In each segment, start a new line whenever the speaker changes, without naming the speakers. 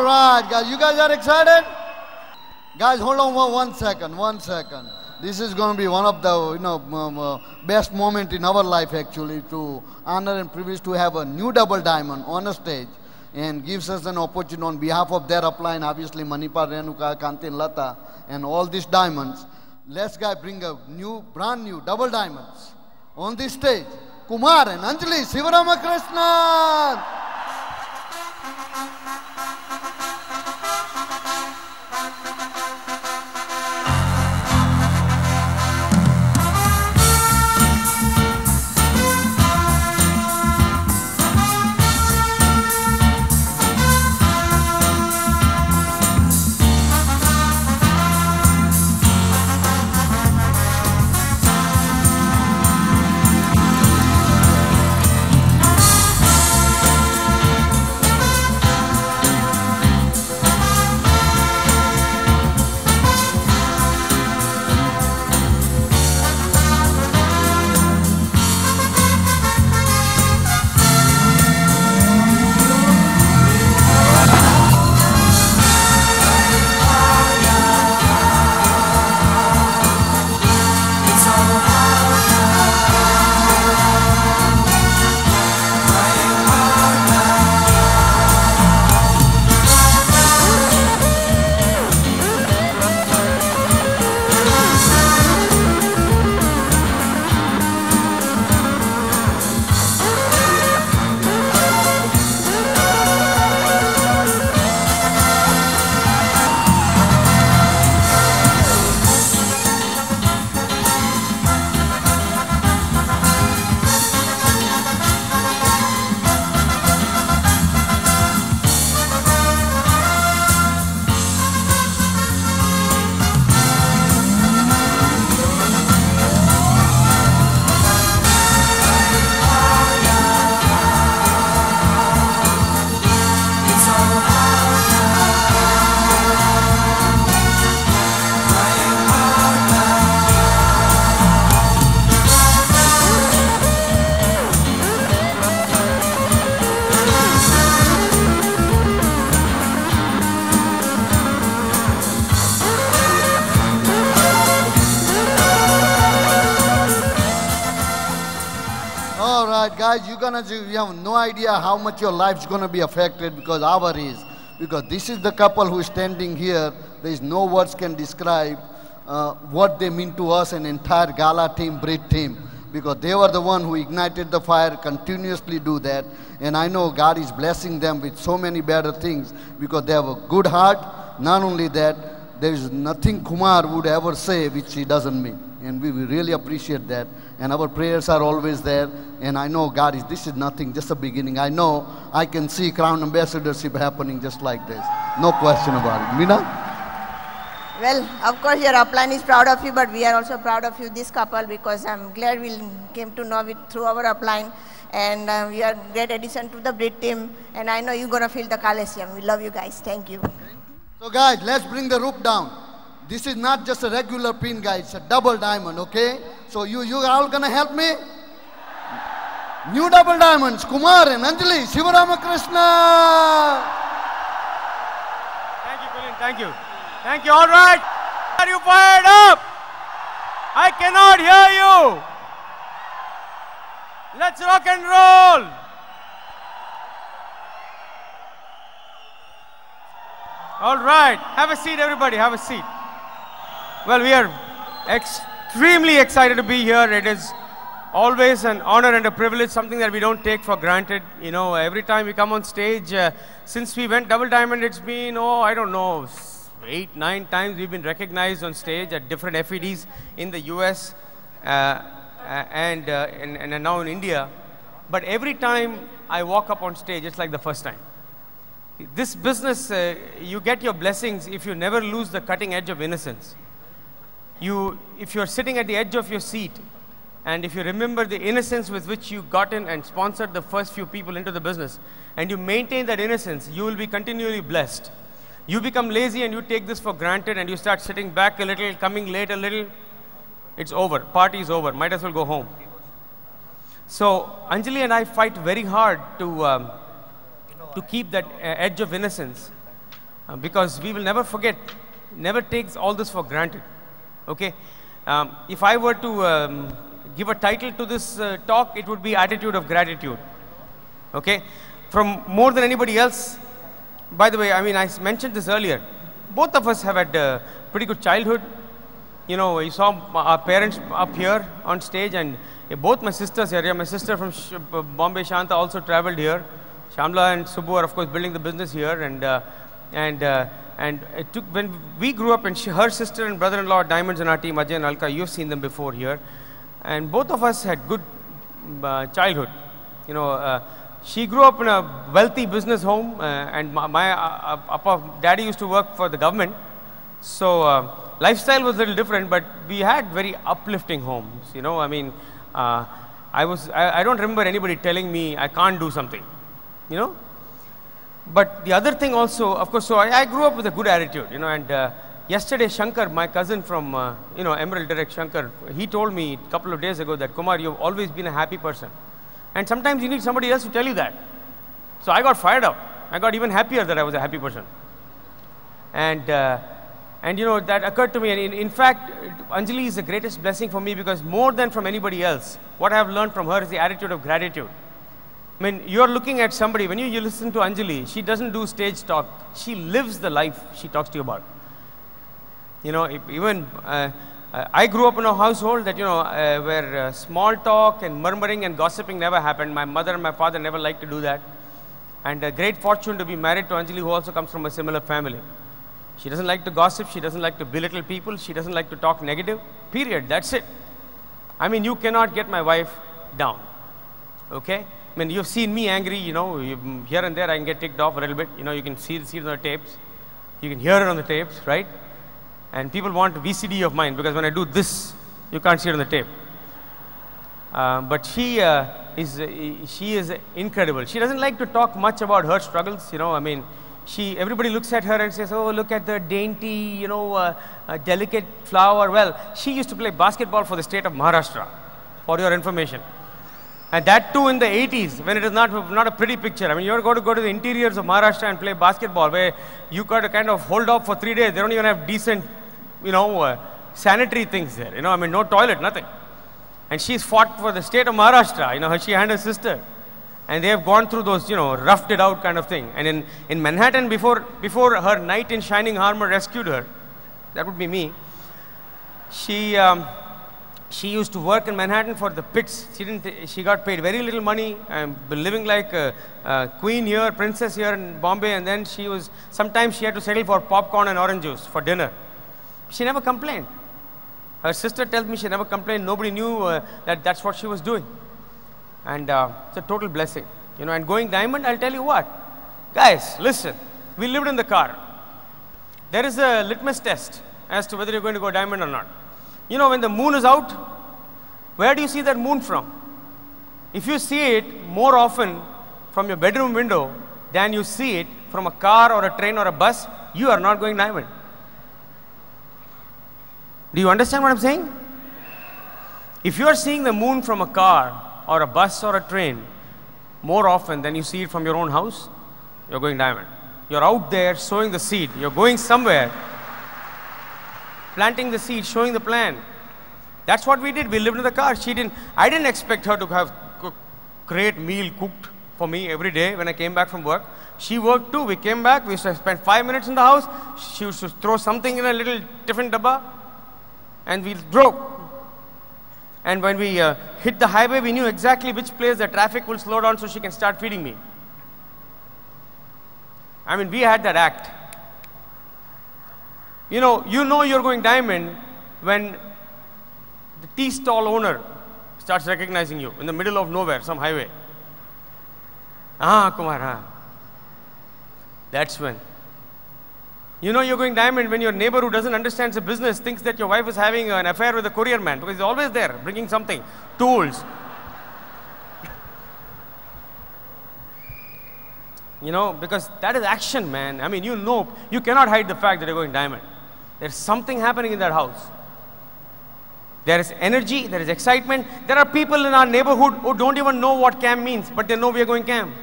right, guys. You guys are excited? Guys, hold on for 1 second. 1 second. This is going to be one of the best moment in our life actually, to honor and privilege to have a new double diamond on a stage, and gives us an opportunity on behalf of their upline, obviously Manipal, Renuka, Kanti and Lata, and all these diamonds. Let's guys bring a brand new double diamonds on this stage. Kumar and Anjali, Sivaramakrishna. Guys, you have no idea how much your life's going to be affected, because our is. Because this is the couple who is standing here. There is no words can describe what they mean to us, an entire gala team, Brit team. Because they were the one who ignited the fire, continuously do that. And I know God is blessing them with so many better things, because they have a good heart. Not only that, there is nothing Kumar would ever say which he doesn't mean. And we really appreciate that. And our prayers are always there. And I know God is, this is nothing, just a beginning. I know I can see Crown Ambassadorship happening just like this. No question about it. Meena?
Well, of course your upline is proud of you, but we are also proud of you, this couple, because I'm glad we came to know it through our upline. And we are a great addition to the Brit team. And I know you're going to fill the Coliseum. We love you guys. Thank you.
So guys, let's bring the roof down. This is not just a regular pin, guys. It's a double diamond, okay? So you are all going to help me? New double diamonds, Kumar and Anjali, Sivaramakrishna.
Thank you, Colin. Thank you. Thank you. All right. Are you fired up? I cannot hear you. Let's rock and roll. All right. Have a seat, everybody. Have a seat. Well, we are extremely excited to be here. It is always an honor and a privilege, something that we don't take for granted. You know, every time we come on stage, since we went Double Diamond, it's been, I don't know, 8, 9 times we've been recognized on stage at different FEDs in the US and now in India. But every time I walk up on stage, it's like the first time. This business, you get your blessings if you never lose the cutting edge of innocence. If you're sitting at the edge of your seat, and if you remember the innocence with which you got in and sponsored the first few people into the business, and you maintain that innocence, you will be continually blessed. You become lazy and you take this for granted and you start sitting back a little, coming late a little, it's over. Party is over. Might as well go home. So Anjali and I fight very hard to keep that edge of innocence. because we will never forget, never take all this for granted. Okay? If I were to give a title to this talk, it would be Attitude of Gratitude. Okay? From more than anybody else, by the way, I mean, I mentioned this earlier. Both of us have had a pretty good childhood. You know, you saw our parents up here on stage, and both my sisters here. My sister from Bombay, Shanta, also traveled here. Shamla and Subbu are, of course, building the business here. And it took, when we grew up, and her sister and brother-in-law, diamonds in our team, Ajay and Alka, you've seen them before here. And both of us had good childhood. You know, she grew up in a wealthy business home, and my daddy used to work for the government. So lifestyle was a little different, but we had very uplifting homes. You know, I mean, I don't remember anybody telling me I can't do something. You know. But the other thing also, of course, so I grew up with a good attitude. You know, and yesterday Shankar, my cousin from you know, Emerald Direct, Shankar, he told me a couple of days ago that, Kumar, you've always been a happy person. And sometimes you need somebody else to tell you that. So I got fired up. I got even happier that I was a happy person. And you know, that occurred to me. And in fact, Anjali is the greatest blessing for me, because more than from anybody else, what I have learned from her is the attitude of gratitude. I mean, you're looking at somebody, when you listen to Anjali, she doesn't do stage talk. She lives the life she talks to you about. You know, even I grew up in a household that, you know, where small talk and murmuring and gossiping never happened. My mother and my father never liked to do that. And a great fortune to be married to Anjali, who also comes from a similar family. She doesn't like to gossip. She doesn't like to belittle people. She doesn't like to talk negative. Period. That's it. I mean, you cannot get my wife down. Okay? I mean, you've seen me angry, you know, here and there I can get ticked off a little bit. You know, you can see it on the tapes. You can hear it on the tapes, right? And people want a VCD of mine, because when I do this, you can't see it on the tape. But she is incredible. She doesn't like to talk much about her struggles, you know. I mean, everybody looks at her and says, oh, look at the dainty, you know, delicate flower. Well, she used to play basketball for the state of Maharashtra, for your information. And that too in the 80s, when it is not a pretty picture. I mean, you're going to go to the interiors of Maharashtra and play basketball, where you got to kind of hold off for 3 days. They don't even have decent, you know, sanitary things there. You know, I mean, no toilet, nothing. And she's fought for the state of Maharashtra. You know, she and her sister. And they have gone through those, you know, roughed it out kind of thing. And in Manhattan, before her knight in shining armor rescued her, that would be me, she used to work in Manhattan for the pits. She got paid very little money, living like a queen here, princess here in Bombay, and then sometimes she had to settle for popcorn and orange juice for dinner. She never complained. Her sister tells me she never complained. Nobody knew that that's what she was doing. And it's a total blessing. You know, and going diamond, I'll tell you what. Guys, listen, we lived in the car. There is a litmus test as to whether you're going to go diamond or not. You know, when the moon is out, where do you see that moon from? If you see it more often from your bedroom window than you see it from a car or a train or a bus, you are not going diamond. Do you understand what I'm saying? If you are seeing the moon from a car or a bus or a train more often than you see it from your own house, you're going diamond. You're out there sowing the seed. You're going somewhere, planting the seed, showing the plan. That's what we did. We lived in the car. I didn't expect her to have great meal cooked for me every day when I came back from work. She worked too. We came back. We used to spend 5 minutes in the house. She used to throw something in a little tiffin dabba, and we drove. And when we hit the highway, we knew exactly which place the traffic will slow down so she can start feeding me. I mean, we had that act. You know you're going diamond when the tea stall owner starts recognizing you in the middle of nowhere, some highway. Kumar, That's when. You know you're going diamond when your neighbor who doesn't understand the business thinks that your wife is having an affair with a courier man, because he's always there bringing something, tools. You know, because that is action, man. I mean, you cannot hide the fact that you're going diamond. There's something happening in that house. There is energy, there is excitement. There are people in our neighborhood who don't even know what camp means, but they know we are going camp.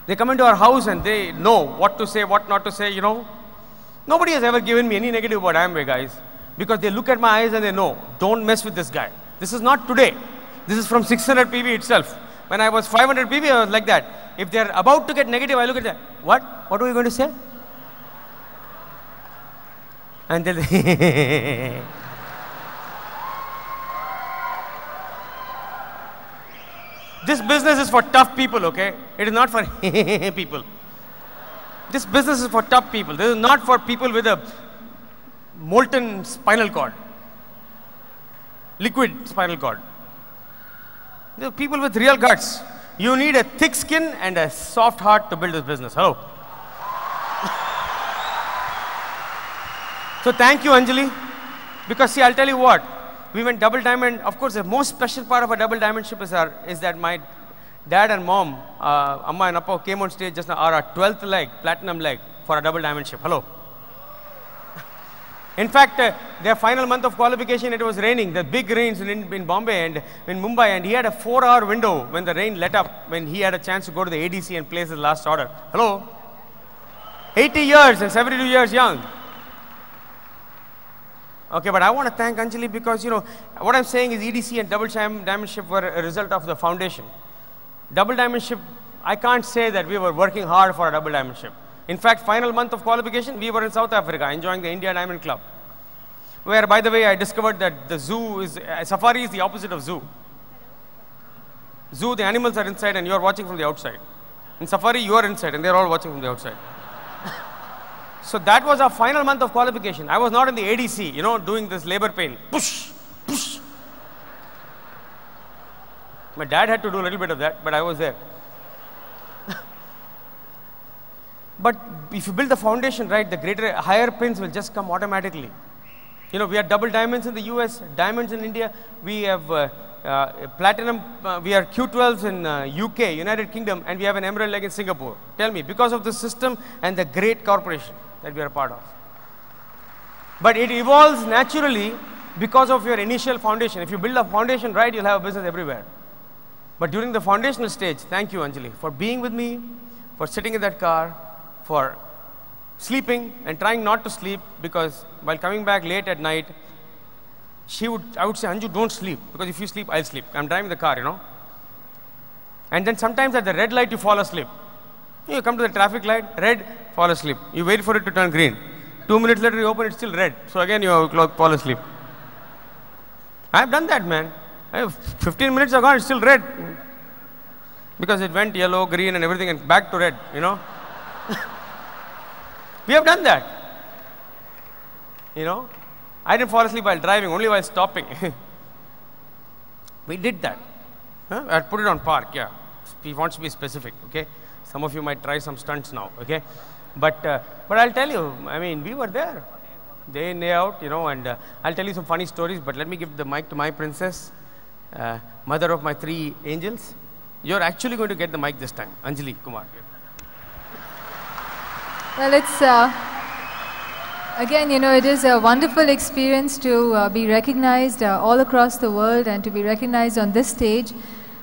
They come into our house and they know what to say, what not to say, you know. Nobody has ever given me any negative about Amway, guys, because they look at my eyes and they know, don't mess with this guy. This is not today. This is from 600 PV itself. When I was 500 PV, I was like that. If they're about to get negative, I look at them. What? What are you going to say? And they'll This business is for tough people, okay? It is not for people. This business is for tough people. This is not for people with a molten spinal cord, liquid spinal cord. These are people with real guts. You need a thick skin and a soft heart to build this business. Hello. So thank you, Anjali. Because see, I'll tell you what. We went double diamond. Of course, the most special part of a double diamondship is that my dad and mom, Amma and Appa, came on stage just now, our 12th leg, platinum leg, for a double diamondship. Hello. In fact, their final month of qualification, it was raining. The big rains in Bombay and in Mumbai, and he had a 4-hour window when the rain let up, when he had a chance to go to the ADC and place his last order. Hello. 80 years and 72 years young. Okay, but I want to thank Anjali because, you know, what I'm saying is EDC and double diamondship were a result of the foundation. Double diamondship, I can't say that we were working hard for a double diamondship. In fact, final month of qualification, we were in South Africa enjoying the India Diamond Club. Where, by the way, I discovered that the zoo is, safari is the opposite of zoo. Zoo, the animals are inside and you are watching from the outside. In safari, you are inside and they are all watching from the outside. So that was our final month of qualification. I was not in the ADC, you know, doing this labor pain. Push, push. My dad had to do a little bit of that, but I was there. But if you build the foundation right, the higher pins will just come automatically. You know, we have double diamonds in the US, diamonds in India. We have platinum, we are Q12s in UK, United Kingdom, and we have an emerald leg in Singapore. Tell me, because of the system and the great corporation that we are a part of. But it evolves naturally because of your initial foundation. If you build a foundation right, you'll have a business everywhere. But during the foundational stage, thank you, Anjali, for being with me, for sitting in that car, for sleeping and trying not to sleep, because while coming back late at night, I would say, Anju, don't sleep, because if you sleep, I'll sleep. I'm driving the car, you know. And then sometimes at the red light, you fall asleep. You come to the traffic light, red, fall asleep. You wait for it to turn green. 2 minutes later, you open, it's still red. So again, you fall asleep. I've done that, man. 15 minutes are gone, it's still red. Because it went yellow, green, and everything, and back to red, you know. We have done that. You know. I didn't fall asleep while driving, only while stopping. We did that. Huh? I put it on park, yeah. He wants to be specific, okay. Some of you might try some stunts now, okay. But I'll tell you, I mean, we were there. Day in, day out, you know, and I'll tell you some funny stories, but let me give the mic to my princess, mother of my 3 angels. You're actually going to get the mic this time, Anjali Kumar.
Well, it's, again, you know, it is a wonderful experience to be recognized all across the world and to be recognized on this stage.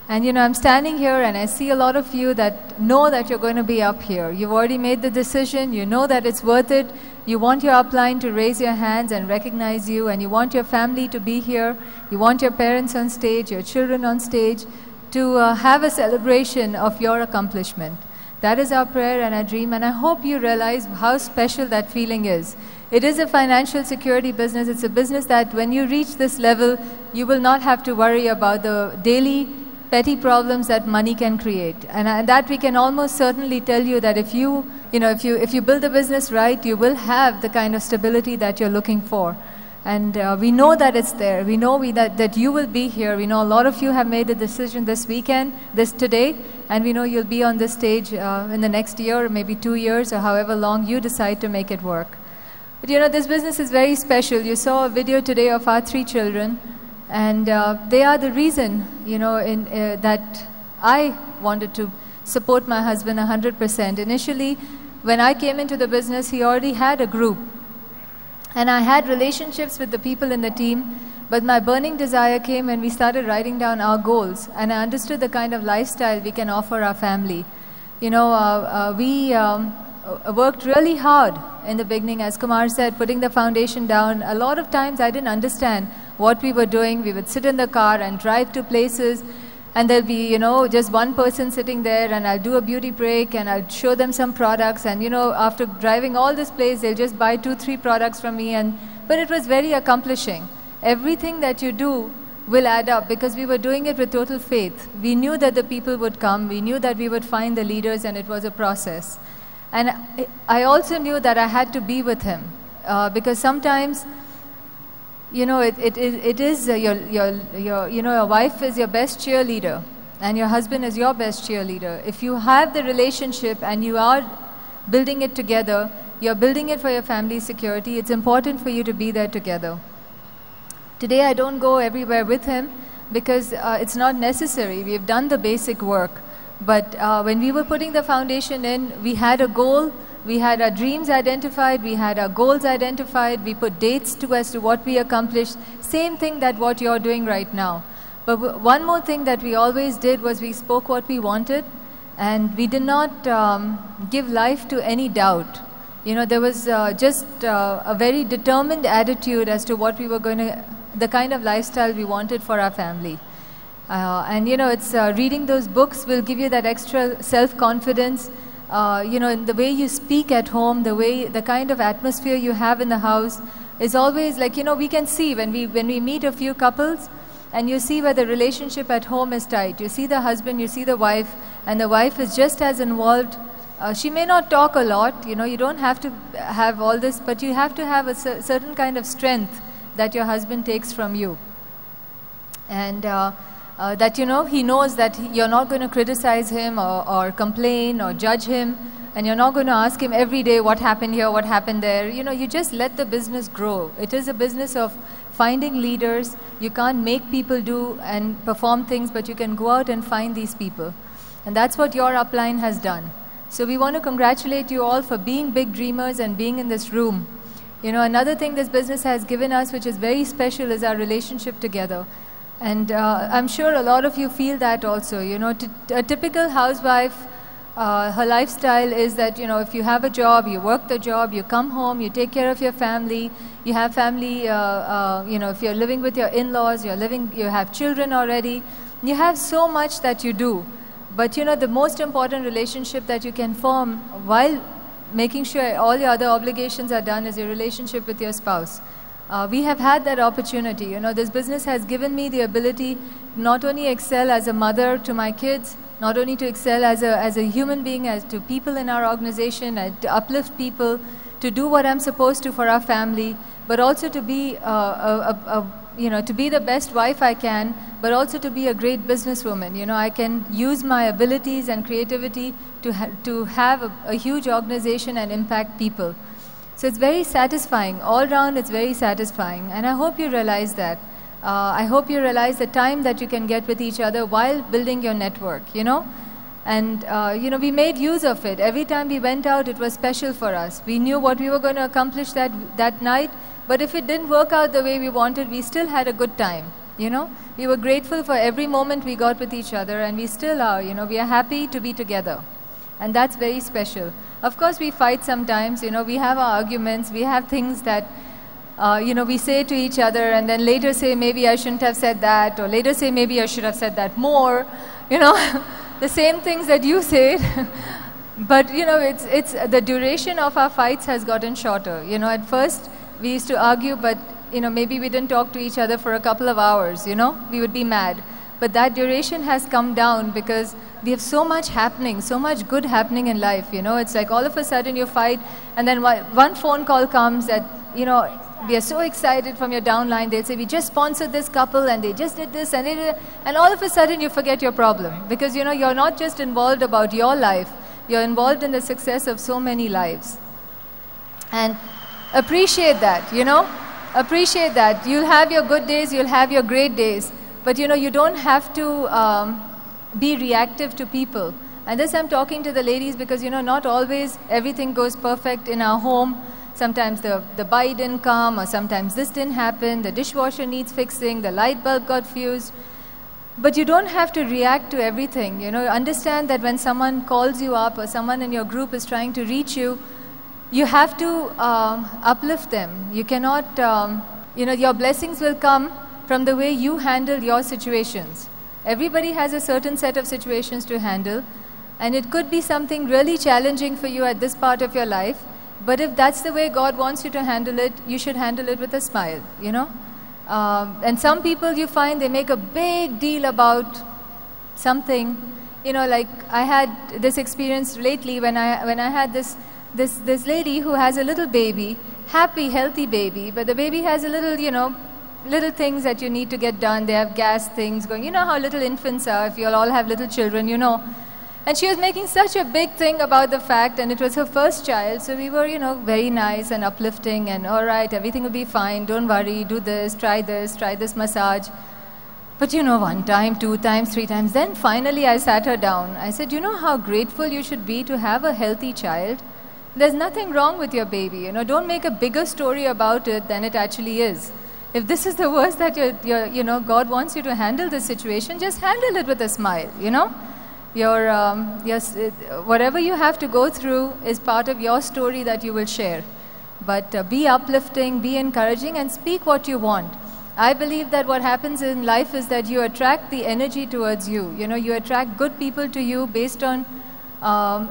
And, you know, I'm standing here and I see a lot of you that know that you're going to be up here. You've already made the decision. You know that it's worth it. You want your upline to raise your hands and recognize you, and you want your family to be here. You want your parents on stage, your children on stage, to have a celebration of your accomplishment. That is our prayer and our dream, and I hope you realize how special that feeling is. It is a financial security business. It's a business that when you reach this level, you will not have to worry about the daily petty problems that money can create. And that we can almost certainly tell you that if you build the business right, you will have the kind of stability that you're looking for. And we know that it's there. We know that you will be here. We know a lot of you have made a decision this weekend, today, and we know you'll be on this stage in the next year, or maybe 2 years, or however long you decide to make it work. But you know, this business is very special. You saw a video today of our 3 children, and they are the reason, you know, that I wanted to support my husband 100%. Initially, when I came into the business, he already had a group. And I had relationships with the people in the team, but my burning desire came when we started writing down our goals, and I understood the kind of lifestyle we can offer our family. We worked really hard in the beginning, as Kumar said, putting the foundation down. A lot of times I didn't understand what we were doing. We would sit in the car and drive to places, and there'll be, just one person sitting there, and I'll do a beauty break, and I'll show them some products, and, after driving all this place, they'll just buy 2-3 products from me, but it was very accomplishing. Everything that you do will add up, because we were doing it with total faith. We knew that the people would come, we knew that we would find the leaders, and it was a process. And I also knew that I had to be with him, because sometimes, it is your wife is your best cheerleader, and your husband is your best cheerleader. If you have the relationship and you are building it together, you're building it for your family's security, it's important for you to be there together. Today I don't go everywhere with him because it's not necessary. We've done the basic work. But when we were putting the foundation in, we had a goal, we had our dreams identified, we had our goals identified, we put dates as to what we accomplished. Same thing that what you're doing right now. But one more thing that we always did was we spoke what we wanted, and we did not give life to any doubt. There was just a very determined attitude as to what we were going to, the kind of lifestyle we wanted for our family. It's reading those books will give you that extra self-confidence. In the way you speak at home, the kind of atmosphere you have in the house is always like, we can see when we meet a few couples, and you see where the relationship at home is tight. You see the husband, you see the wife, and the wife is just as involved. She may not talk a lot, you don't have to have all this, but you have to have a certain kind of strength that your husband takes from you. And that he knows that you're not going to criticize him or complain or judge him, and you're not going to ask him every day what happened here, what happened there. You just let the business grow. It is a business of finding leaders. You can't make people do and perform things, but you can go out and find these people. And that's what your upline has done. So we want to congratulate you all for being big dreamers and being in this room. Another thing this business has given us, which is very special, is our relationship together. And I'm sure a lot of you feel that also. A typical housewife, her lifestyle is that, if you have a job, you work the job, you come home, you take care of your family, you have family, if you're living with your in-laws, you have children already, you have so much that you do. But, the most important relationship that you can form while making sure all your other obligations are done is your relationship with your spouse. We have had that opportunity. This business has given me the ability not only excel as a mother to my kids, not only to excel as a human being, as to people in our organization, to uplift people, to do what I'm supposed to for our family, but also to be to be the best wife I can, but also to be a great businesswoman. I can use my abilities and creativity to have a huge organization and impact people. So it's very satisfying. All round, it's very satisfying. And I hope you realize that. I hope you realize the time that you can get with each other while building your network, And, we made use of it. Every time we went out, it was special for us. We knew what we were going to accomplish that night. But if it didn't work out the way we wanted, we still had a good time, We were grateful for every moment we got with each other, and we still are, We are happy to be together. And that's very special. Of course, we fight sometimes, we have our arguments, we have things that, we say to each other, and then later say, maybe I shouldn't have said that, or later say, maybe I should have said that more, the same things that you said. But, it's the duration of our fights has gotten shorter. At first, we used to argue, but, maybe we didn't talk to each other for a couple of hours, we would be mad. But that duration has come down because we have so much happening, so much good happening in life, It's like all of a sudden you fight, and then one phone call comes that, we are so excited from your downline. They'll say, we just sponsored this couple, and they just did this, and all of a sudden you forget your problem. Because, you're not just involved about your life, you're involved in the success of so many lives. And appreciate that, Appreciate that. You'll have your good days, you'll have your great days. But you don't have to be reactive to people. And this I'm talking to the ladies because not always everything goes perfect in our home. Sometimes the buy didn't come, or sometimes this didn't happen, the dishwasher needs fixing, the light bulb got fused. But you don't have to react to everything. You know, understand that when someone calls you up or someone in your group is trying to reach you, you have to uplift them. You cannot, you know, your blessings will come from the way you handle your situations. Everybody has a certain set of situations to handle, and it could be something really challenging for you at this part of your life. But if that's the way God wants you to handle it, you should handle it with a smile, you know. And some people you find they make a big deal about something, you know, like I had this experience lately when I had this lady who has a little baby, happy, healthy baby, but the baby has a little, you know, little things that you need to get done. They have gas things going. You know how little infants are, if you all have little children, you know. And she was making such a big thing about the fact, and it was her first child, so we were, you know, very nice and uplifting and all right, everything will be fine, don't worry, do this, try this massage. But you know, 1 time, 2 times, 3 times, then finally I sat her down. I said, you know how grateful you should be to have a healthy child? There's nothing wrong with your baby, you know, don't make a bigger story about it than it actually is. If this is the worst that you know, God wants you to handle this situation, just handle it with a smile, you know. Whatever you have to go through is part of your story that you will share. But be uplifting, be encouraging, and speak what you want. I believe that what happens in life is that you attract the energy towards you. You know, you attract good people to you based on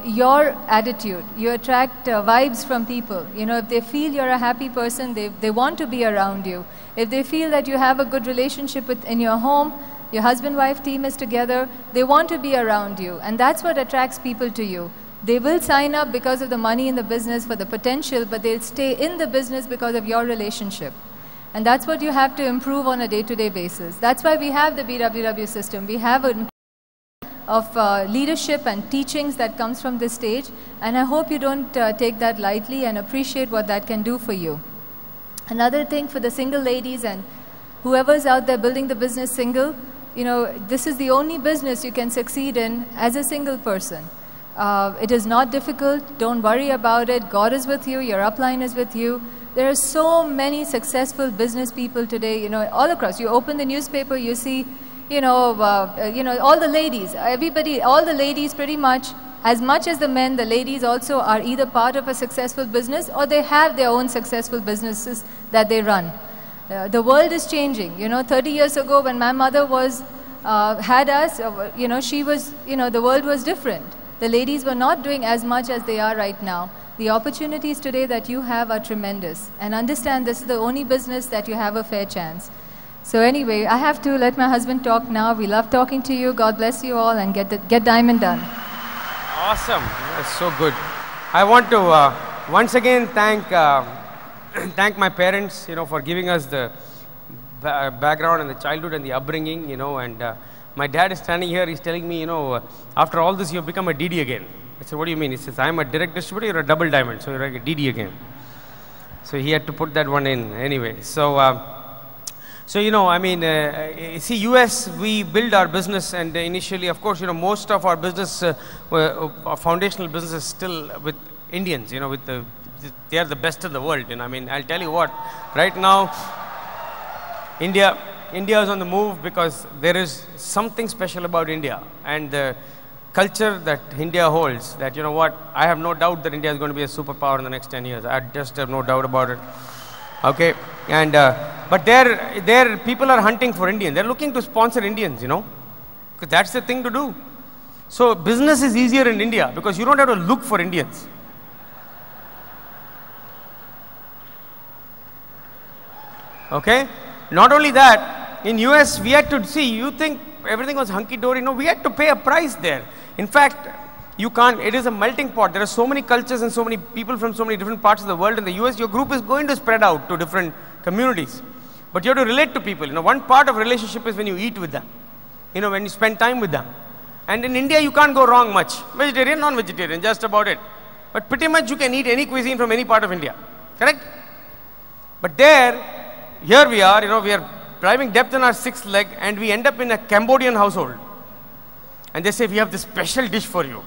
your attitude. You attract vibes from people. You know, if they feel you're a happy person, they want to be around you. If they feel that you have a good relationship in your home, your husband-wife team is together, they want to be around you. And that's what attracts people to you. They will sign up because of the money in the business for the potential, but they'll stay in the business because of your relationship. And that's what you have to improve on a day-to-day basis. That's why we have the BWW system. We have of leadership and teachings that comes from this stage. And I hope you don't take that lightly and appreciate what that can do for you. Another thing for the single ladies and whoever's out there building the business single, you know, this is the only business you can succeed in as a single person. It is not difficult. Don't worry about it. God is with you. Your upline is with you. There are so many successful business people today, you know, all across. You open the newspaper, you see, you know, all the ladies, everybody, all the ladies pretty much as the men, the ladies also are either part of a successful business or they have their own successful businesses that they run. The world is changing. You know, 30 years ago when my mother had us, you know, she was, you know, the world was different. The ladies were not doing as much as they are right now. The opportunities today that you have are tremendous. And understand this is the only business that you have a fair chance. So anyway, I have to let my husband talk now. We love talking to you. God bless you all and get Diamond done.
Awesome. That's so good. I want to once again thank my parents, you know, for giving us the background and the childhood and the upbringing, you know, and my dad is standing here, he's telling me, you know, after all this you've become a DD again. I said, what do you mean? He says, I'm a direct distributor, you're a double diamond, so you're like a DD again. So he had to put that one in anyway. So you know, I mean, see, US, we build our business, and initially, of course, you know, most of our business, our foundational business is still with Indians, you know, they are the best in the world. And I mean, I'll tell you what, right now, India is on the move because there is something special about India and the culture that India holds, that, you know what, I have no doubt that India is going to be a superpower in the next 10 years. I just have no doubt about it. Okay, and but there people are hunting for Indians. They're looking to sponsor Indians, you know, because that's the thing to do. So business is easier in India because you don't have to look for Indians. Okay, not only that, in US we had to see. You think everything was hunky-dory? No, we had to pay a price there. In fact, you can't, it is a melting pot. There are so many cultures and so many people from so many different parts of the world. In the US, your group is going to spread out to different communities. But you have to relate to people. You know, one part of relationship is when you eat with them. You know, when you spend time with them. And in India, you can't go wrong much. Vegetarian, non-vegetarian, just about it. But pretty much you can eat any cuisine from any part of India. Correct? But here we are, you know, we are driving depth in our sixth leg and we end up in a Cambodian household. And they say, we have this special dish for you.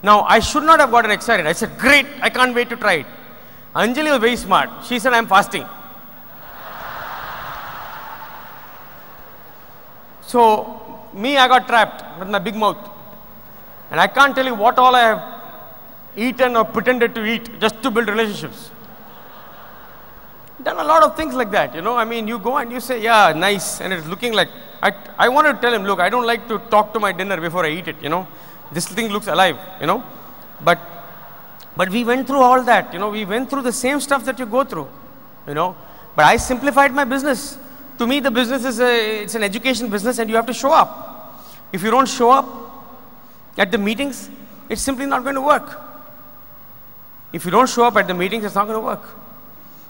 Now, I should not have gotten excited. I said, great, I can't wait to try it. Anjali was very smart. She said, I'm fasting. So, me, I got trapped with my big mouth. And I can't tell you what all I have eaten or pretended to eat just to build relationships. Done a lot of things like that, you know. I mean, you go and you say, yeah, nice, and it's looking like, I want to tell him, look, I don't like to talk to my dinner before I eat it, you know. This thing looks alive, you know. But we went through all that, you know. We went through the same stuff that you go through, you know. But I simplified my business. To me, the business is it's an education business, and you have to show up. If you don't show up at the meetings, it's simply not going to work. If you don't show up at the meetings, it's not going to work.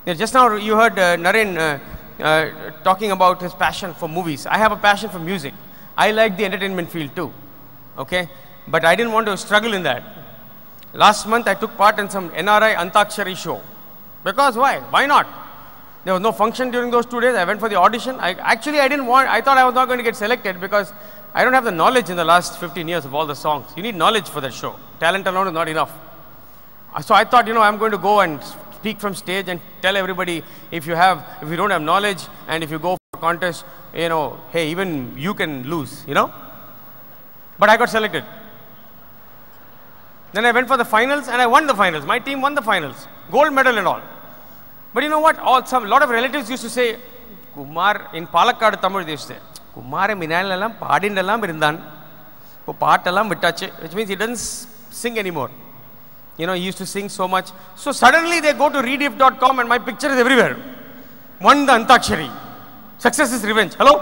Just now you heard Naren talking about his passion for movies. I have a passion for music. I like the entertainment field too, okay? But I didn't want to struggle in that. Last month I took part in some NRI Antakshari show. Because why? Why not? There was no function during those 2 days. I went for the audition. I thought I was not going to get selected because I don't have the knowledge in the last 15 years of all the songs. You need knowledge for that show. Talent alone is not enough. So I thought, you know, I'm going to go and speak from stage and tell everybody, if you don't have knowledge and if you go for a contest, you know, hey, even you can lose, you know. But I got selected. Then I went for the finals and I won the finals. My team won the finals. Gold medal and all. But you know what? A lot of relatives used to say, Kumar, in Palakkad, Tamil, they used to say, Kumar minalalam paadindalam irindan. Po paatalam vittache, which means he doesn't sing anymore. You know, he used to sing so much. So suddenly they go to rediff.com and my picture is everywhere. Won the Antakshari. Success is revenge. Hello?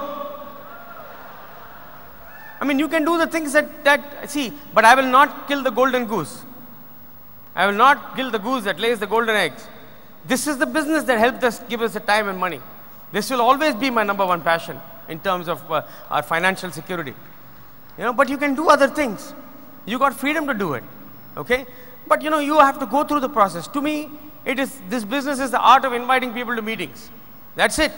I mean, you can do the things that see, but I will not kill the golden goose. I will not kill the goose that lays the golden eggs. This is the business that helped us, give us the time and money. This will always be my number one passion in terms of our financial security. You know, but you can do other things. You got freedom to do it. Okay? But you know, you have to go through the process. To me, this business is the art of inviting people to meetings. That's it.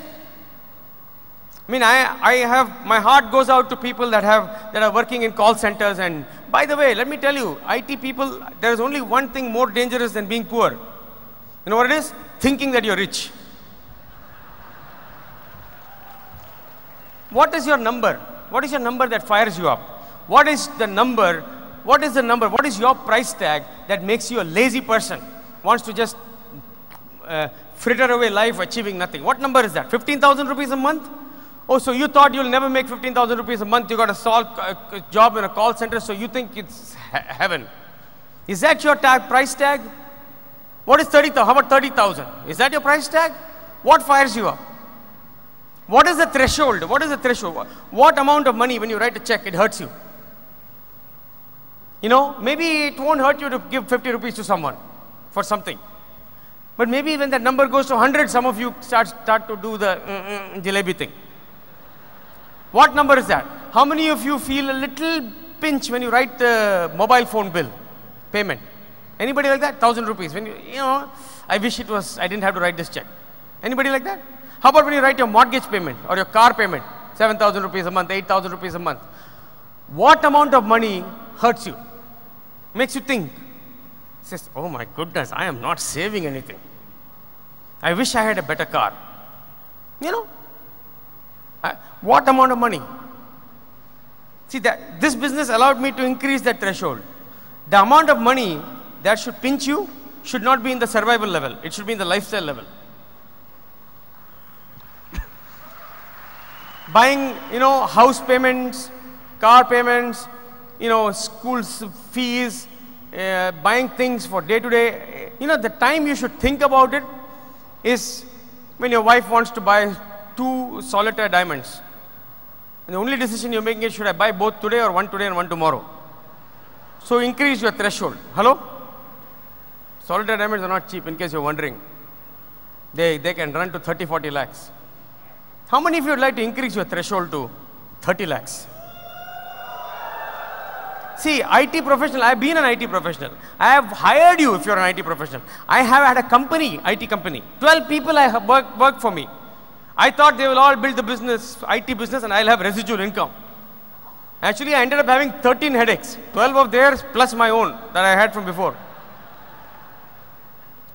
I mean, my heart goes out to people that are working in call centers. And by the way, let me tell you, IT people, there is only one thing more dangerous than being poor. You know what it is? Thinking that you're rich. What is your number? What is your number that fires you up? What is the number? What is your price tag that makes you a lazy person, wants to just fritter away life achieving nothing? What number is that? 15,000 rupees a month? Oh, so you thought you'll never make 15,000 rupees a month. You got a job in a call center, so you think it's heaven. Is that your price tag? What is 30,000? How about 30,000? Is that your price tag? What fires you up? What is the threshold? What is the threshold? What amount of money when you write a check, it hurts you? You know, maybe it won't hurt you to give 50 rupees to someone for something. But maybe when that number goes to 100, some of you start to do the jalebi thing. What number is that? How many of you feel a little pinch when you write the mobile phone bill payment? Anybody like that? 1,000 rupees. When you know, I wish I didn't have to write this check. Anybody like that? How about when you write your mortgage payment or your car payment? 7,000 rupees a month, 8,000 rupees a month. What amount of money hurts you? Makes you think. Says, oh my goodness, I am not saving anything. I wish I had a better car. You know? What amount of money? See, this business allowed me to increase that threshold. The amount of money that should pinch you should not be in the survival level. It should be in the lifestyle level. Buying, you know, house payments, car payments, you know, school fees, buying things for day to day. You know, the time you should think about it is when your wife wants to buy 2 solitaire diamonds. And the only decision you're making is, should I buy both today or one today and one tomorrow? So increase your threshold. Hello? Solitaire diamonds are not cheap, in case you're wondering. They can run to 30, 40 lakhs. How many of you would like to increase your threshold to 30 lakhs? See, IT professional, I have been an IT professional. I have hired you if you're an IT professional. I have had a company, IT company. 12 people I have work for me. I thought they will all build the business, IT business, and I'll have residual income. Actually, I ended up having 13 headaches. 12 of theirs plus my own that I had from before.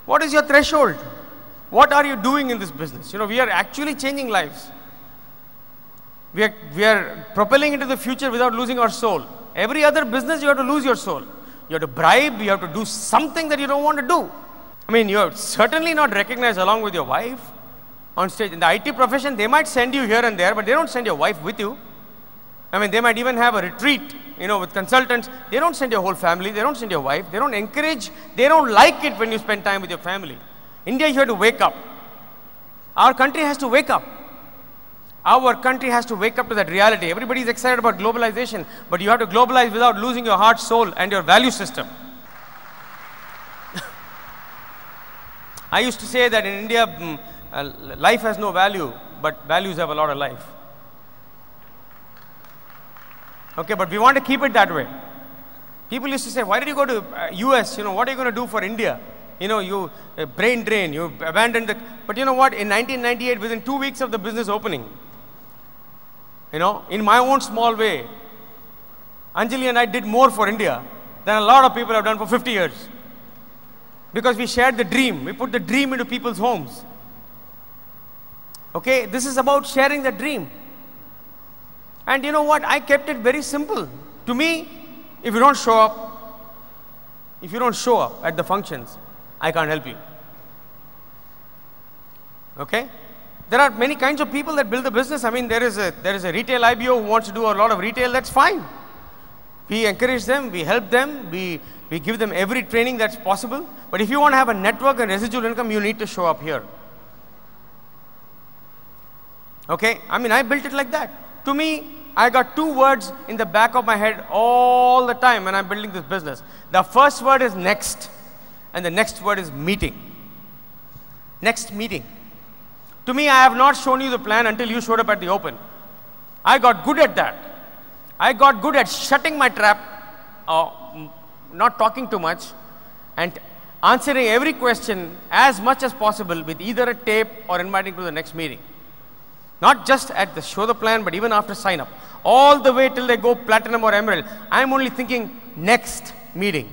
What is your threshold? What are you doing in this business? You know, we are actually changing lives. We are propelling into the future without losing our soul. Every other business, you have to lose your soul. You have to bribe, you have to do something that you don't want to do. I mean, you're certainly not recognized along with your wife on stage. In the IT profession, they might send you here and there, but they don't send your wife with you. I mean, they might even have a retreat, with consultants. They don't send your whole family. They don't send your wife. They don't encourage. They don't like it when you spend time with your family. India, you have to wake up. Our country has to wake up. Our country has to wake up to that reality. Everybody is excited about globalization, but you have to globalize without losing your heart, soul, and your value system. I used to say that in India, life has no value, but values have a lot of life. Okay, but we want to keep it that way. People used to say, why did you go to US? What are you going to do for India? You brain drain, you abandoned the... But you know what? In 1998, within 2 weeks of the business opening, in my own small way, Anjali and I did more for India than a lot of people have done for 50 years. Because we shared the dream. We put the dream into people's homes. Okay, this is about sharing the dream. And you know what? I kept it very simple. To me, if you don't show up at the functions, I can't help you. Okay? There are many kinds of people that build the business. I mean, there is a retail IBO who wants to do a lot of retail. That's fine. We encourage them. We help them. We give them every training that's possible. But if you want to have a network and residual income, you need to show up here. Okay? I mean, I built it like that. To me, I got 2 words in the back of my head all the time when I'm building this business. The first word is next, and the next word is meeting. Next meeting. To me, I have not shown you the plan until you showed up at the open. I got good at that. I got good at shutting my trap, not talking too much, and answering every question as much as possible with either a tape or inviting to the next meeting. Not just at the show the plan, but even after sign up. All the way till they go platinum or emerald. I'm only thinking next meeting.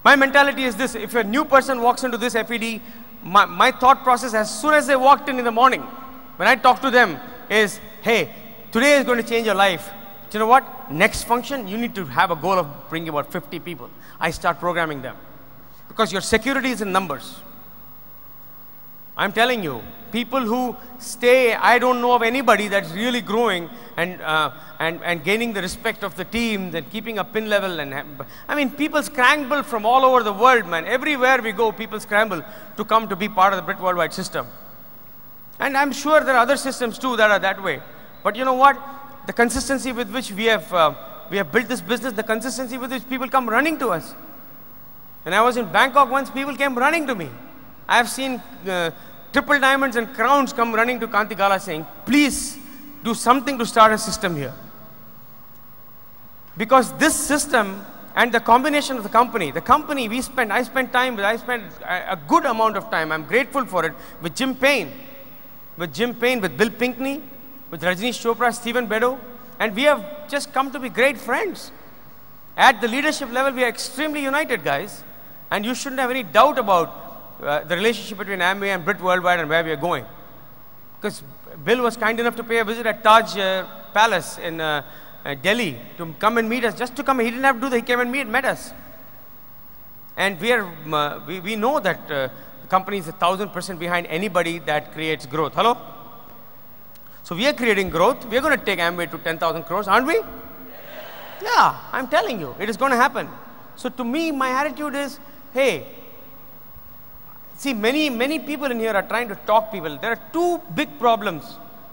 My mentality is this: if a new person walks into this FED, my thought process as soon as they walked in the morning, when I talk to them, is, hey, today is going to change your life. Do you know what? Next function, you need to have a goal of bringing about 50 people. I start programming them. Because your security is in numbers. I'm telling you, people who stay, I don't know of anybody that's really growing and gaining the respect of the team and keeping a pin level. I mean, people scramble from all over the world, man. Everywhere we go, people scramble to come to be part of the Brit Worldwide system. And I'm sure there are other systems too that are that way. But you know what? The consistency with which we have built this business, the consistency with which people come running to us. When I was in Bangkok once, people came running to me. I have seen triple diamonds and crowns come running to Kanti Gala saying, please do something to start a system here. Because this system and the combination of the company I spent a good amount of time, I'm grateful for it, with Jim Payne, with Bill Pinkney, with Rajneesh Chopra, Stephen Beddoe, and we have just come to be great friends. At the leadership level, we are extremely united, guys, and you shouldn't have any doubt about the relationship between Amway and Brit Worldwide and where we are going. Because Bill was kind enough to pay a visit at Taj Palace in Delhi to come and meet us, just to come. He didn't have to do that. He came and met us. And we know that the company is 1,000% behind anybody that creates growth. Hello? So we are creating growth. We are going to take Amway to 10,000 crores, aren't we? Yeah, I'm telling you, it is going to happen. So to me, my attitude is, hey, see, many people in here are trying to talk people. There are 2 big problems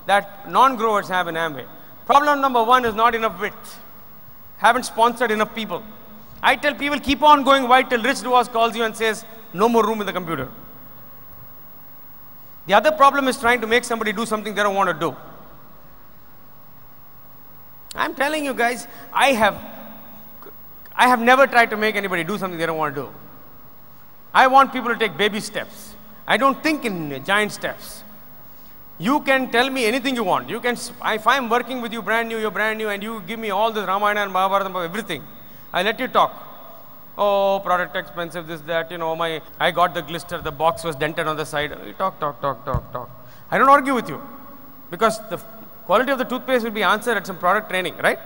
that non-growers have in Amway. Problem number 1 is not enough width. Haven't sponsored enough people. I tell people, keep on going wide till Rich DeVos calls you and says, no more room in the computer. The other problem is trying to make somebody do something they don't want to do. I'm telling you guys, I have never tried to make anybody do something they don't want to do. I want people to take baby steps. I don't think in giant steps. You can tell me anything you want. If I'm working with you brand new, you're brand new, and you give me all this Ramayana and Mahabharata, everything, I let you talk. Oh, product expensive, this, that, I got the glister, the box was dented on the side. You talk. I don't argue with you. Because the quality of the toothpaste will be answered at some product training, right?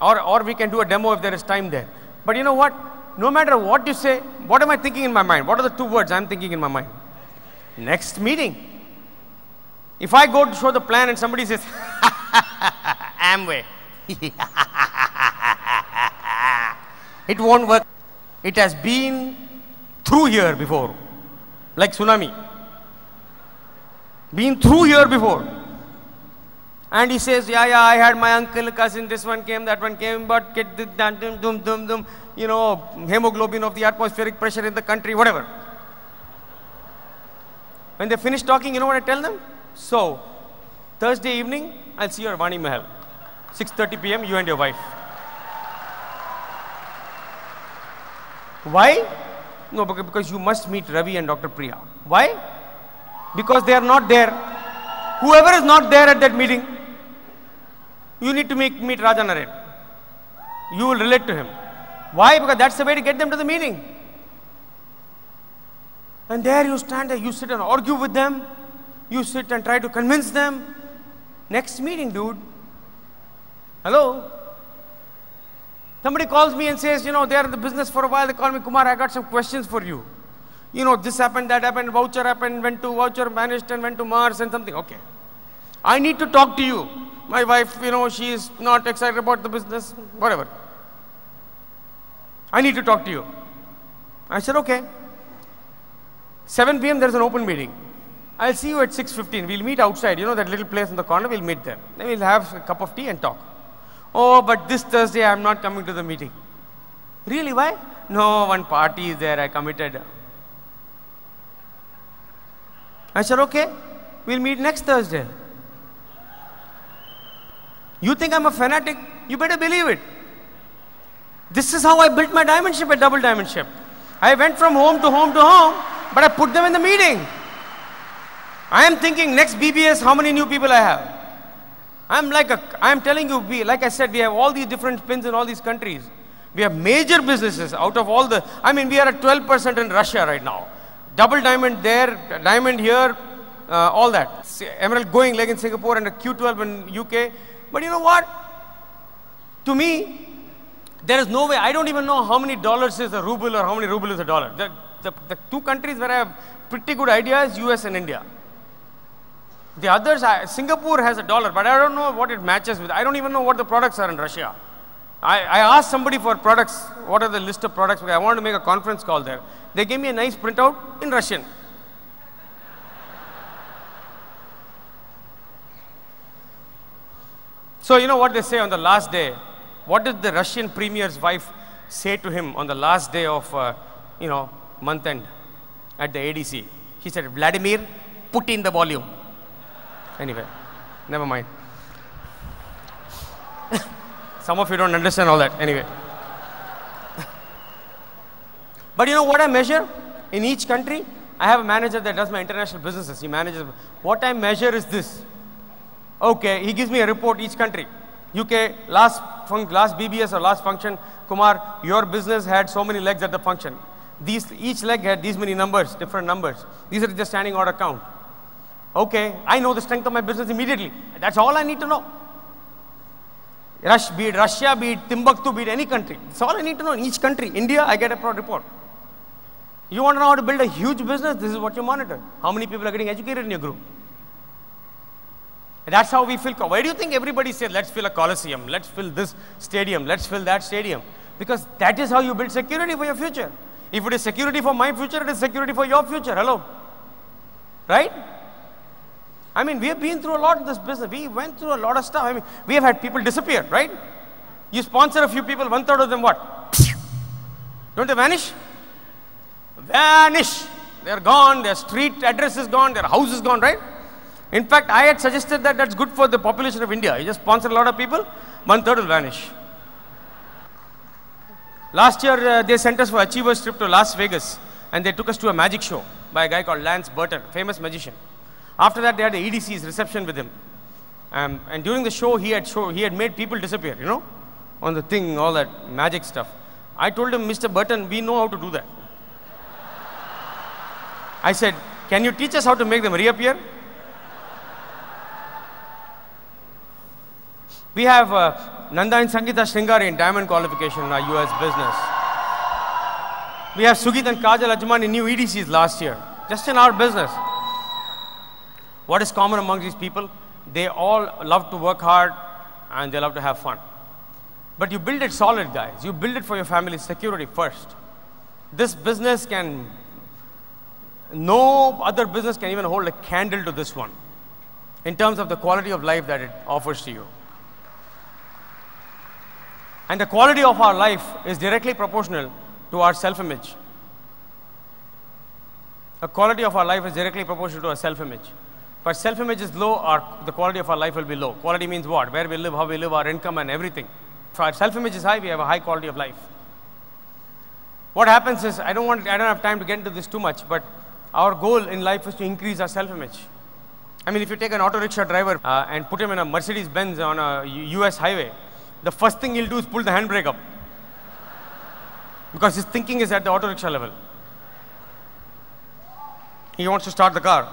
Or we can do a demo if there is time there. But you know what? No matter what you say, what am I thinking in my mind? What are the 2 words I'm thinking in my mind? Next meeting. If I go to show the plan and somebody says, Amway, it won't work. It has been through here before, like tsunami. Been through here before. And he says, yeah, I had my uncle, cousin, this one came, that one came, but get this, that, dum, you know, hemoglobin of the atmospheric pressure in the country, whatever. When they finish talking, you know what I tell them? So, Thursday evening, I'll see you at Vani Mahal. 6:30 p.m., you and your wife. Why? No, because you must meet Ravi and Dr. Priya. Why? Because they are not there. Whoever is not there at that meeting, you need to meet Raja Naren. You will relate to him. Why? Because that's the way to get them to the meeting. And there you stand there, you sit and argue with them. You sit and try to convince them. Next meeting, dude. Hello? Somebody calls me and says, you know, they are in the business for a while. They call me, Kumar, I got some questions for you. You know, this happened, that happened, voucher happened, went to voucher, managed and went to Mars and something. Okay. I need to talk to you. My wife, you know, she is not excited about the business, whatever. I need to talk to you. I said, okay. 7 p.m. there is an open meeting. I'll see you at 6:15. We'll meet outside. You know that little place in the corner? We'll meet there. Then we'll have a cup of tea and talk. Oh, but this Thursday I'm not coming to the meeting. Really, why? No, one party is there. I committed. I said, okay. We'll meet next Thursday. You think I'm a fanatic? You better believe it. This is how I built my diamond ship at Double Diamond Ship. I went from home to home to home, but I put them in the meeting. I am thinking next BBS, how many new people I have? I'm telling you, like I said, we have all these different pins in all these countries. We have major businesses out of all the, we are at 12% in Russia right now. Double diamond there, diamond here, all that. Emerald going like in Singapore and a Q12 in UK. But you know what? To me, there is no way, I don't even know how many dollars is a ruble or how many ruble is a dollar. The 2 countries where I have pretty good ideas, US and India. The others, Singapore has a dollar, but I don't know what it matches with. I don't even know what the products are in Russia. I asked somebody for products, what are the list of products, because I wanted to make a conference call there. They gave me a nice printout in Russian. So you know what they say on the last day? What did the Russian premier's wife say to him on the last day of, month end at the ADC? She said, Vladimir, put in the volume. Anyway, never mind. Some of you don't understand all that. Anyway. But you know what I measure? In each country, I have a manager that does my international businesses. He manages. What I measure is this. Okay, he gives me a report each country. UK, last BBS or last function, Kumar, your business had so many legs at the function. Each leg had these many numbers, different numbers. These are just standing order count. Okay, I know the strength of my business immediately. That's all I need to know. Be it Russia, be it Timbuktu, be it any country. That's all I need to know. In each country, India, I get a report. You want to know how to build a huge business? This is what you monitor. How many people are getting educated in your group? That's how we fill. Why do you think everybody says, let's fill a coliseum, let's fill this stadium, let's fill that stadium? Because that is how you build security for your future. If it is security for my future, it is security for your future. Hello? Right? We have been through a lot in this business. We went through a lot of stuff. We have had people disappear, right? You sponsor a few people, 1/3 of them what? Don't they vanish? Vanish. They're gone, their street address is gone, their house is gone, right? In fact, I had suggested that that's good for the population of India. You just sponsor a lot of people, 1/3 will vanish. Last year, they sent us for Achievers trip to Las Vegas, and they took us to a magic show by a guy called Lance Burton, famous magician. After that, they had the EDC's reception with him. And during the show, he had made people disappear, on the thing, all that magic stuff. I told him, Mr. Burton, we know how to do that. I said, can you teach us how to make them reappear? We have Nanda and Sangeeta Sringari in diamond qualification in our US business. We have Sugit and Kajal Ajman in new EDCs last year, just in our business. What is common among these people? They all love to work hard and they love to have fun. But you build it solid, guys. You build it for your family's security first. This business can, no other business can even hold a candle to this one in terms of the quality of life that it offers to you. And the quality of our life is directly proportional to our self-image. The quality of our life is directly proportional to our self-image. If our self-image is low, the quality of our life will be low. Quality means what? Where we live, how we live, our income and everything. If our self-image is high, we have a high quality of life. What happens is, I don't have time to get into this too much, but our goal in life is to increase our self-image. I mean, if you take an auto rickshaw driver and put him in a Mercedes-Benz on a US highway, the first thing he'll do is pull the handbrake up. Because his thinking is at the auto rickshaw level. He wants to start the car.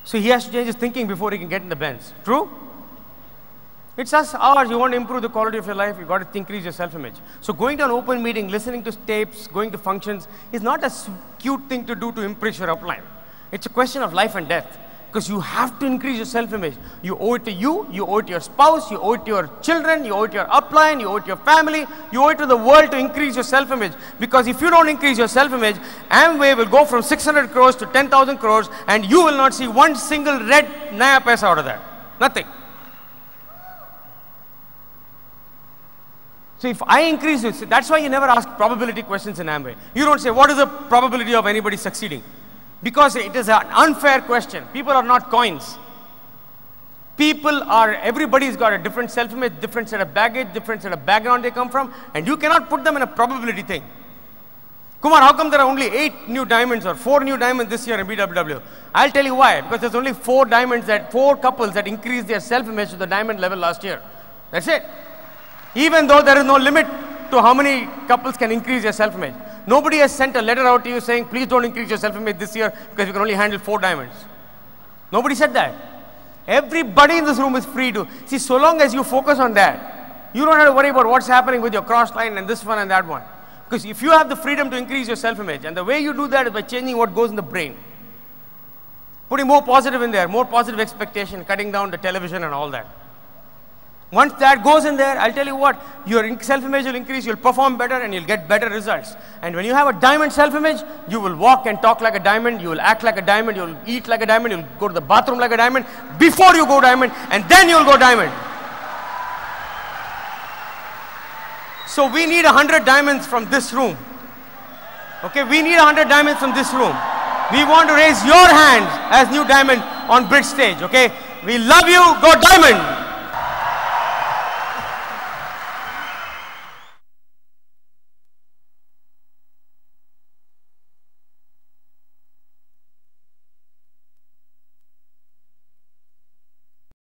So he has to change his thinking before he can get in the Benz. True? It's us, ours. You want to improve the quality of your life, you've got to increase your self-image. So going to an open meeting, listening to tapes, going to functions is not a cute thing to do to impress your upline. It's a question of life and death. Because you have to increase your self-image. You owe it to you, you owe it to your spouse, you owe it to your children, you owe it to your upline, you owe it to your family, you owe it to the world to increase your self-image. Because if you don't increase your self-image, Amway will go from 600 crores to 10,000 crores and you will not see one single red naya paisa out of that. Nothing. So if I increase it, that's why you never ask probability questions in Amway. You don't say, what is the probability of anybody succeeding? Because it is an unfair question. People are not coins. Everybody's got a different self-image, different set of baggage, different set of background they come from, and you cannot put them in a probability thing. Kumar, how come there are only 8 new diamonds or 4 new diamonds this year in BWW? I'll tell you why. Because there's only 4 couples that increased their self-image to the diamond level last year. That's it. Even though there is no limit to how many couples can increase their self-image. Nobody has sent a letter out to you saying, please don't increase your self-image this year because you can only handle 4 diamonds. Nobody said that. Everybody in this room is free to. See, so long as you focus on that, you don't have to worry about what's happening with your cross line and this one and that one. Because if you have the freedom to increase your self-image, and the way you do that is by changing what goes in the brain. Putting more positive in there, more positive expectation, cutting down the television and all that. Once that goes in there, I'll tell you what, your self-image will increase, you'll perform better and you'll get better results. And when you have a diamond self-image, you will walk and talk like a diamond, you will act like a diamond, you'll eat like a diamond, you'll go to the bathroom like a diamond, before you go diamond, and then you'll go diamond. So we need 100 diamonds from this room. Okay, we need 100 diamonds from this room. We want to raise your hand as new diamond on bridge stage, okay? We love you, go diamond!